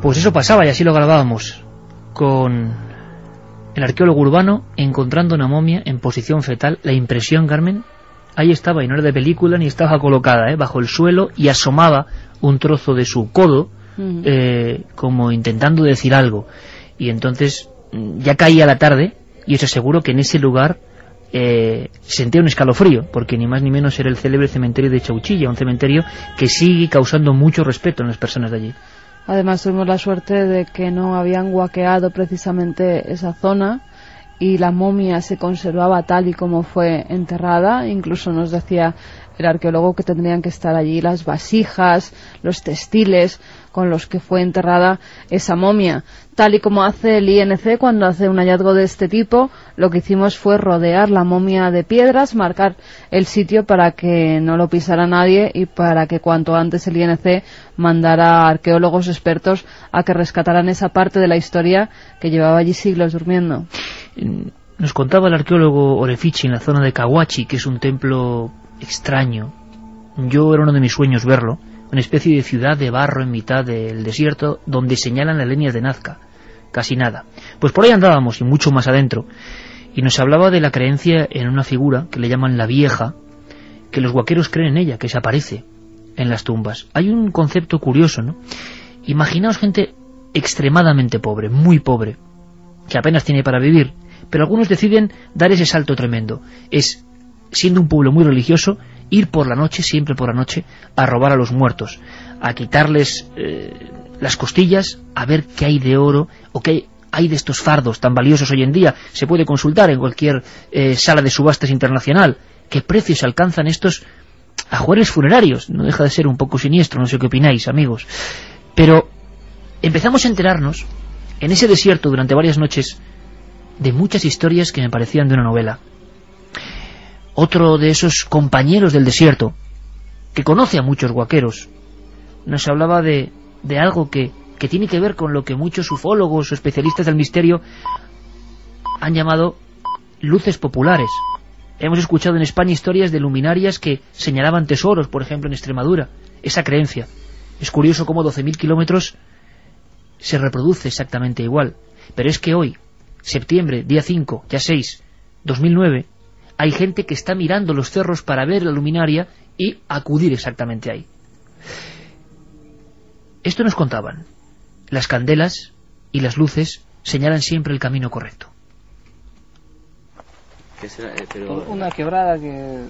Pues eso pasaba y así lo grabábamos, con el arqueólogo urbano encontrando una momia en posición fetal. La impresión, Carmen, ahí estaba, y no era de película ni estaba colocada, bajo el suelo, y asomaba un trozo de su codo, como intentando decir algo. Y entonces ya caía la tarde, y os aseguro que en ese lugar sentía un escalofrío, porque ni más ni menos era el célebre cementerio de Chauchilla, un cementerio que sigue causando mucho respeto en las personas de allí. Además tuvimos la suerte de que no habían guaqueado precisamente esa zona, y la momia se conservaba tal y como fue enterrada. Incluso nos decía el arqueólogo que tendrían que estar allí las vasijas, los textiles con los que fue enterrada esa momia. Tal y como hace el INC cuando hace un hallazgo de este tipo, lo que hicimos fue rodear la momia de piedras, marcar el sitio para que no lo pisara nadie y para que cuanto antes el INC mandara a arqueólogos expertos a que rescataran esa parte de la historia que llevaba allí siglos durmiendo. Nos contaba el arqueólogo Orefici en la zona de Cahuachi, que es un templo extraño. Yo era uno de mis sueños verlo, una especie de ciudad de barro en mitad del desierto donde señalan las líneas de Nazca. Casi nada. Pues por ahí andábamos, y mucho más adentro, y nos hablaba de la creencia en una figura que le llaman la Vieja, que los huaqueros creen en ella, que se aparece en las tumbas. Hay un concepto curioso, ¿no? Imaginaos gente extremadamente pobre, muy pobre, que apenas tiene para vivir, pero algunos deciden dar ese salto tremendo. Es, siendo un pueblo muy religioso, ir por la noche, siempre por la noche, a robar a los muertos, a quitarles las costillas, a ver qué hay de oro, o qué hay de estos fardos tan valiosos hoy en día. Se puede consultar en cualquier sala de subastas internacional qué precios alcanzan estos ajuares funerarios. No deja de ser un poco siniestro, no sé qué opináis, amigos. Pero empezamos a enterarnos, en ese desierto durante varias noches, de muchas historias que me parecían de una novela. Otro de esos compañeros del desierto, que conoce a muchos huaqueros, nos hablaba de algo que tiene que ver con lo que muchos ufólogos o especialistas del misterio han llamado luces populares. Hemos escuchado en España historias de luminarias que señalaban tesoros, por ejemplo en Extremadura. Esa creencia. Es curioso cómo 12.000 kilómetros se reproduce exactamente igual. Pero es que hoy, septiembre, día 5, ya 6, 2009... hay gente que está mirando los cerros para ver la luminaria y acudir exactamente ahí. Esto nos contaban. Las candelas y las luces señalan siempre el camino correcto. ¿Qué será? Una quebrada que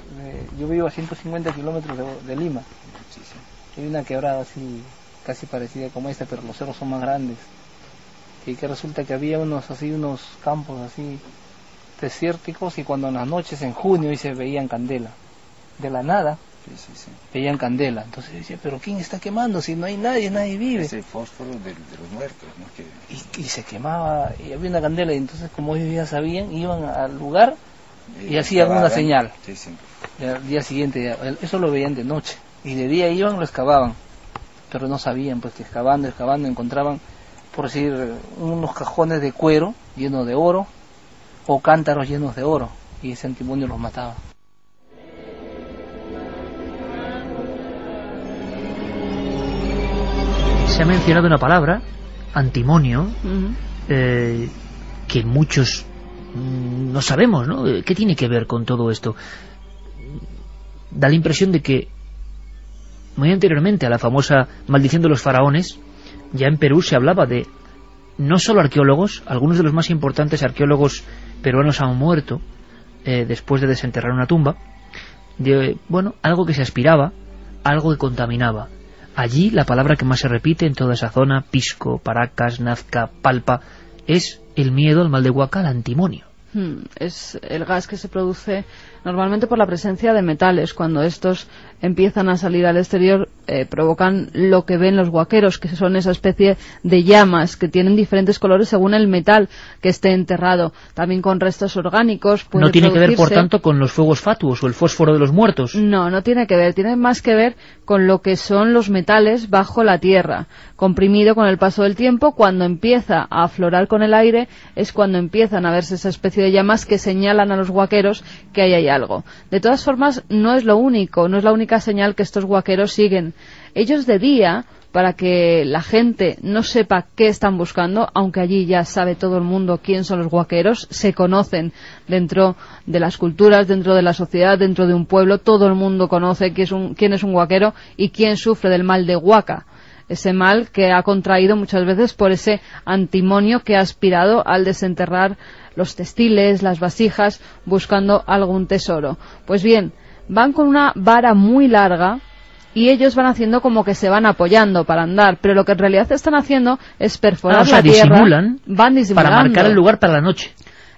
yo vivo a 150 kilómetros de Lima. Sí, sí. Hay una quebrada así, casi parecida como esta, pero los cerros son más grandes. Y que resulta que había unos campos así desérticos, y cuando en las noches en junio y se veían candela de la nada, sí. Veían candela. Entonces decía, pero ¿quién está quemando? Si no hay nadie vive. Es el fósforo de los muertos, ¿no? Y se quemaba, y había una candela, y entonces como ellos ya sabían, iban al lugar y hacían una señal. Sí. Al día siguiente, eso lo veían de noche, y de día iban, lo excavaban, pero no sabían, pues que excavando encontraban, por decir, unos cajones de cuero llenos de oro, o cántaros llenos de oro, y ese antimonio los mataba. Se ha mencionado una palabra, antimonio, que muchos no sabemos, ¿no? ¿Qué tiene que ver con todo esto? Da la impresión de que, muy anteriormente a la famosa maldición de los faraones, ya en Perú se hablaba de no solo arqueólogos, algunos de los más importantes arqueólogos peruanos han muerto después de desenterrar una tumba, de, bueno, algo que se aspiraba, algo que contaminaba. Allí la palabra que más se repite en toda esa zona, Pisco, Paracas, Nazca, Palpa, es el miedo al mal de Huaca, al antimonio. Es el gas que se produce normalmente por la presencia de metales. Cuando estos empiezan a salir al exterior, provocan lo que ven los huaqueros, que son esa especie de llamas que tienen diferentes colores según el metal que esté enterrado. También con restos orgánicos. No tiene que ver, por tanto, con los fuegos fatuos o el fósforo de los muertos. No tiene que ver. Tiene más que ver con lo que son los metales bajo la tierra, comprimido con el paso del tiempo. Cuando empieza a aflorar con el aire es cuando empiezan a verse esa especie de llamas que señalan a los huaqueros que ahí hay algo. De todas formas, no es lo único, no es la única señal que estos huaqueros siguen. Ellos de día para que la gente no sepa qué están buscando, aunque allí ya sabe todo el mundo quién son los huaqueros, se conocen dentro de las culturas, dentro de la sociedad, dentro de un pueblo, todo el mundo conoce quién es un huaquero y quién sufre del mal de huaca, ese mal que ha contraído muchas veces por ese antimonio que ha aspirado al desenterrar los textiles, las vasijas, buscando algún tesoro. Pues bien, van con una vara muy larga y ellos van haciendo como que se van apoyando para andar, pero lo que en realidad están haciendo es perforar la tierra. Van disimulando para marcar el lugar para la noche.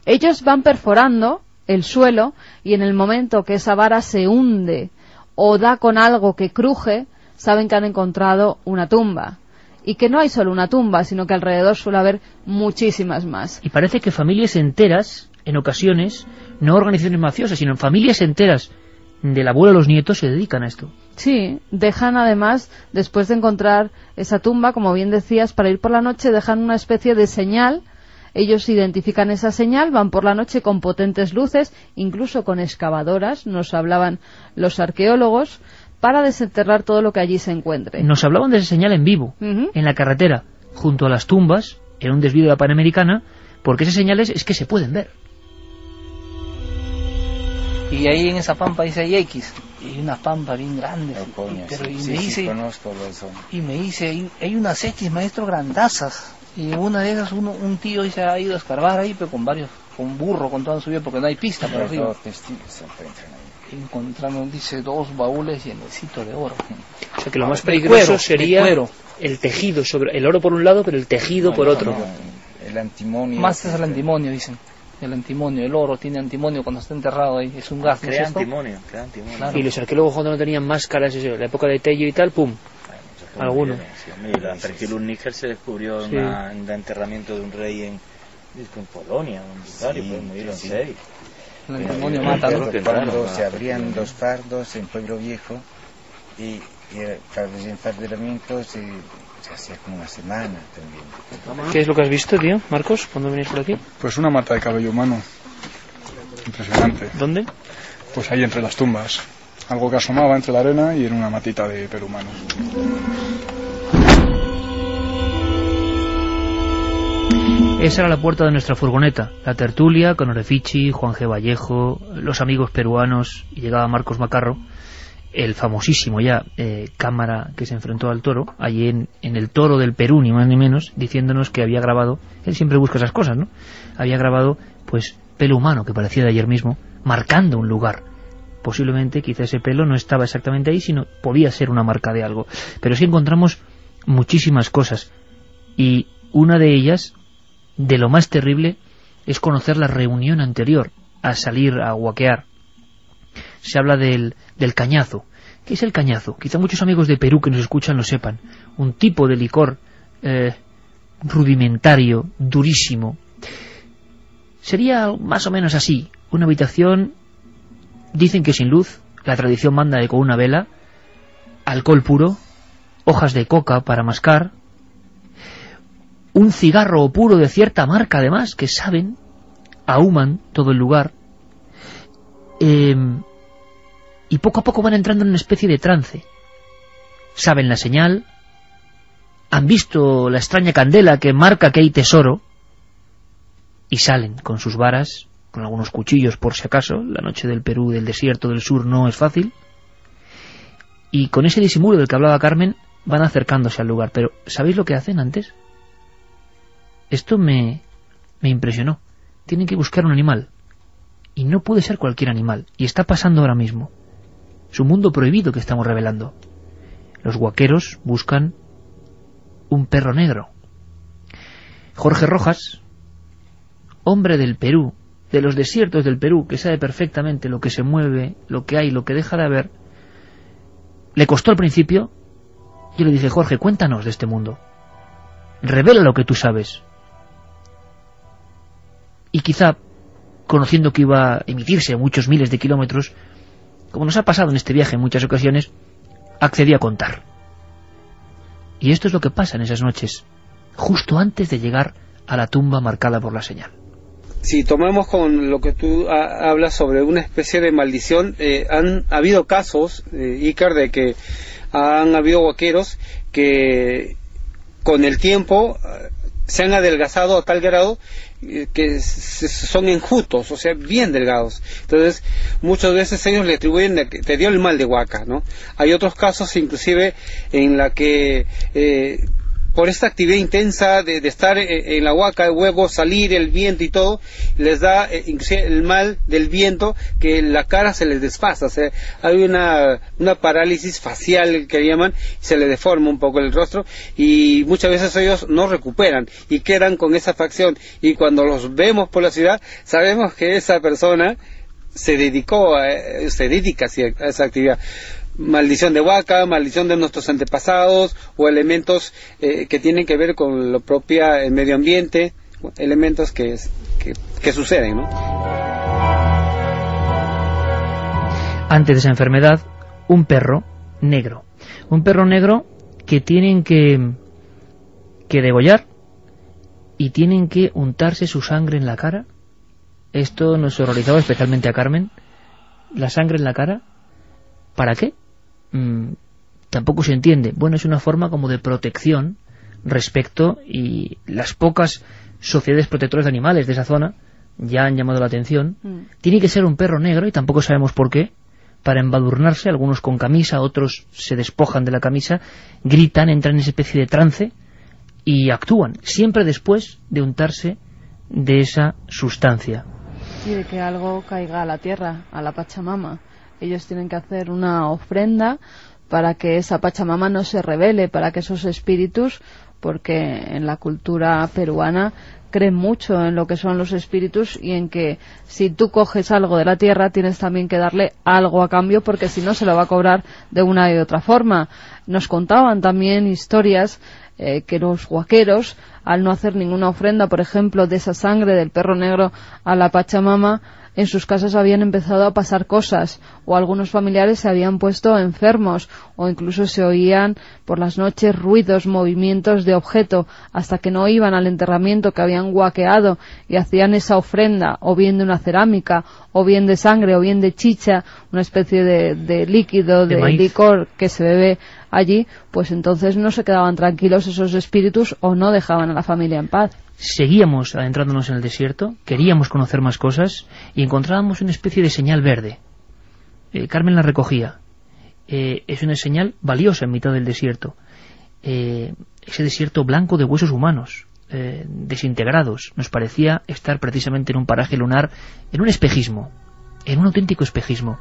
Ellos van perforando el suelo y en el momento que esa vara se hunde o da con algo que cruje, saben que han encontrado una tumba. Y que no hay solo una tumba, sino que alrededor suele haber muchísimas más. Y parece que familias enteras, en ocasiones, no organizaciones mafiosas, sino familias enteras del abuelo a los nietos se dedican a esto. Sí, dejan además, después de encontrar esa tumba, como bien decías, para ir por la noche dejan una especie de señal. Ellos identifican esa señal, van por la noche con potentes luces, incluso con excavadoras, nos hablaban los arqueólogos, para desenterrar todo lo que allí se encuentre. Nos hablaban de esa señal en vivo, en la carretera, junto a las tumbas, en un desvío de la Panamericana, porque esas señales es que se pueden ver. Y ahí en esa pampa dice hay X, y una pampa bien grande. No, coño, pero sí, conozco eso. Y me dice, hay unas X, maestro, grandazas. Y en una de esas un tío se ha ido a escarbar ahí, pero con burro, con todo subido, porque no hay pista para arriba. Encontramos, dice, 2 baúles llenecitos de oro. O sea que lo más peligroso sería el tejido, sobre el oro por un lado, pero el tejido por otro. El antimonio. Más es el antimonio, dicen. El antimonio, el oro tiene antimonio cuando está enterrado ahí, es un gas. Crea antimonio. Claro. Y los arqueólogos cuando no tenían máscaras, en la época de Tello y tal, pum, alguno. Mira, en Tranquilus Níger se descubrió un enterramiento de un rey en Polonia, en Bulgaria, pues murieron 6. El antimonio mata, ¿no? Cuando se abrían los fardos en Pueblo Viejo y para el desenfardelamiento se hacía como una semana también. ¿Qué es lo que has visto, tío, Marcos, cuando venís por aquí? Pues una mata de cabello humano. Impresionante. ¿Dónde? Pues ahí entre las tumbas. Algo que asomaba entre la arena y en una matita de pelo humano. Esa era la puerta de nuestra furgoneta, la tertulia con Orefici, Juan G. Vallejo, los amigos peruanos, y llegaba Marcos Macarro, el famosísimo ya cámara que se enfrentó al toro, allí en el Toro del Perú, ni más ni menos, diciéndonos que había grabado, él siempre busca esas cosas, ¿no? Había grabado, pues, pelo humano, que parecía de ayer mismo, marcando un lugar. Posiblemente, quizá ese pelo no estaba exactamente ahí, sino podía ser una marca de algo. Pero sí encontramos muchísimas cosas, y una de ellas, de lo más terrible, es conocer la reunión anterior a salir a huaquear. Se habla del cañazo. ¿Qué es el cañazo? Quizá muchos amigos de Perú que nos escuchan lo sepan. Un tipo de licor rudimentario, durísimo. Sería más o menos así. Una habitación, dicen que sin luz, la tradición manda de con una vela, alcohol puro, hojas de coca para mascar, un cigarro puro de cierta marca además, que saben, ahuman todo el lugar, y poco a poco van entrando en una especie de trance. Saben la señal, han visto la extraña candela que marca que hay tesoro, y salen con sus varas, con algunos cuchillos por si acaso. La noche del Perú, del desierto del sur, no es fácil, y con ese disimulo del que hablaba Carmen, van acercándose al lugar. Pero ¿sabéis lo que hacen antes? Esto me impresionó. Tienen que buscar un animal. Y no puede ser cualquier animal. Y está pasando ahora mismo. Es un mundo prohibido que estamos revelando. Los huaqueros buscan un perro negro. Jorge Rojas, hombre del Perú, de los desiertos del Perú, que sabe perfectamente lo que se mueve, lo que hay, lo que deja de haber, le costó al principio. Yo le dije, Jorge, cuéntanos de este mundo. Revela lo que tú sabes. Y quizá, conociendo que iba a emitirse a muchos miles de kilómetros, como nos ha pasado en este viaje en muchas ocasiones, accedió a contar. Y esto es lo que pasa en esas noches, justo antes de llegar a la tumba marcada por la señal. Si tomamos con lo que tú hablas sobre una especie de maldición, han habido casos, Iker, de que han habido huaqueros que con el tiempo se han adelgazado a tal grado que son enjutos, o sea, bien delgados. Entonces, muchas veces ellos le atribuyen de que te dio el mal de huaca, ¿no? Hay otros casos, inclusive, en la que por esta actividad intensa de estar en la huaca, el huevo, salir, el viento y todo, les da inclusive el mal del viento, que la cara se les desfasa, o sea, hay una parálisis facial que llaman, se les deforma un poco el rostro, y muchas veces ellos no recuperan y quedan con esa facción, y cuando los vemos por la ciudad, sabemos que esa persona se dedica a esa actividad. Maldición de huaca, maldición de nuestros antepasados, o elementos que tienen que ver con lo propio el medio ambiente, elementos que suceden, ¿no? Antes de esa enfermedad, un perro negro que tienen que degollar y tienen que untarse su sangre en la cara. Esto nos horrorizaba especialmente a Carmen. La sangre en la cara, ¿para qué? Tampoco se entiende. Bueno, es una forma como de protección respecto, y las pocas sociedades protectoras de animales de esa zona ya han llamado la atención. Tiene que ser un perro negro, y tampoco sabemos por qué, para embadurnarse, algunos con camisa, otros se despojan de la camisa, gritan, entran en esa especie de trance y actúan, siempre después de untarse de esa sustancia. Y de que algo caiga a la tierra, a la Pachamama. Ellos tienen que hacer una ofrenda para que esa Pachamama no se rebele, para que esos espíritus, porque en la cultura peruana creen mucho en lo que son los espíritus, y en que si tú coges algo de la tierra tienes también que darle algo a cambio, porque si no se lo va a cobrar de una y otra forma. Nos contaban también historias que los huaqueros, al no hacer ninguna ofrenda, por ejemplo, de esa sangre del perro negro a la Pachamama, en sus casas habían empezado a pasar cosas, o algunos familiares se habían puesto enfermos, o incluso se oían por las noches ruidos, movimientos de objeto, hasta que no iban al enterramiento que habían huaqueado y hacían esa ofrenda, o bien de una cerámica, o bien de sangre, o bien de chicha, una especie de líquido, de licor que se bebe allí, pues entonces no se quedaban tranquilos esos espíritus, o no dejaban a la familia en paz. Seguíamos adentrándonos en el desierto, queríamos conocer más cosas, y encontrábamos una especie de señal verde. Carmen la recogía. Es una señal valiosa en mitad del desierto. Ese desierto blanco de huesos humanos, desintegrados. Nos parecía estar precisamente en un paraje lunar, en un espejismo, en un auténtico espejismo.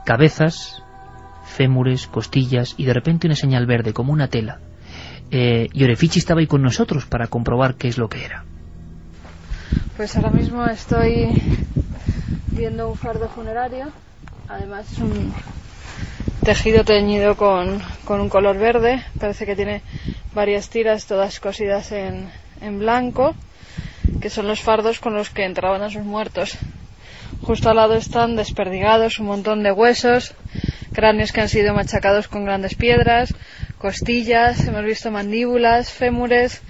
Cabezas, fémures, costillas, y de repente una señal verde, como una tela. Y Orefichi estaba ahí con nosotros para comprobar qué es lo que era. Pues ahora mismo estoy viendo un fardo funerario. Además es un tejido teñido con un color verde. Parece que tiene varias tiras, todas cosidas en blanco, que son los fardos con los que enterraban a sus muertos. Justo al lado están desperdigados un montón de huesos, cráneos que han sido machacados con grandes piedras, costillas, hemos visto mandíbulas, fémures,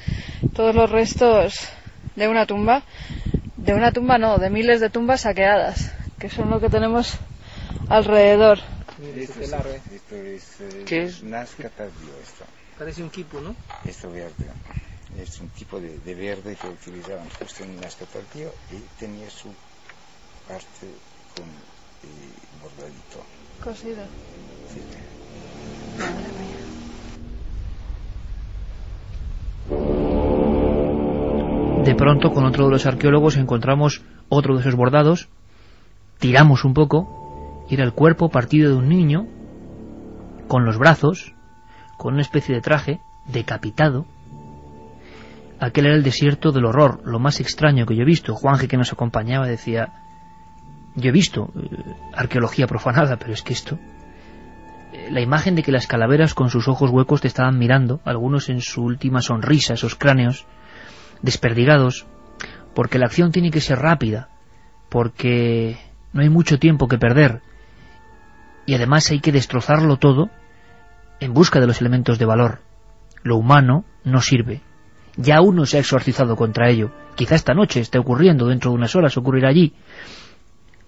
todos los restos de una tumba. De una tumba no, de miles de tumbas saqueadas, que son lo que tenemos alrededor. ¿Qué es? Nazca tardío esto. Parece un quipu, ¿no? Esto verde. Es un tipo de verde que utilizaban justo en Nazca tardío, y tenía su parte con bordadito. Cosido. Sí. Madre mía. De pronto, con otro de los arqueólogos, encontramos otro de esos bordados, tiramos un poco, y era el cuerpo partido de un niño, con los brazos, con una especie de traje, decapitado. Aquel era el desierto del horror, lo más extraño que yo he visto. Juanje, que nos acompañaba, decía: yo he visto arqueología profanada, pero es que esto... La imagen de que las calaveras con sus ojos huecos te estaban mirando, algunos en su última sonrisa, esos cráneos desperdigados, porque la acción tiene que ser rápida, porque no hay mucho tiempo que perder, y además hay que destrozarlo todo en busca de los elementos de valor. Lo humano no sirve. Ya uno se ha exorcizado contra ello. Quizá esta noche esté ocurriendo, dentro de unas horas ocurrirá allí.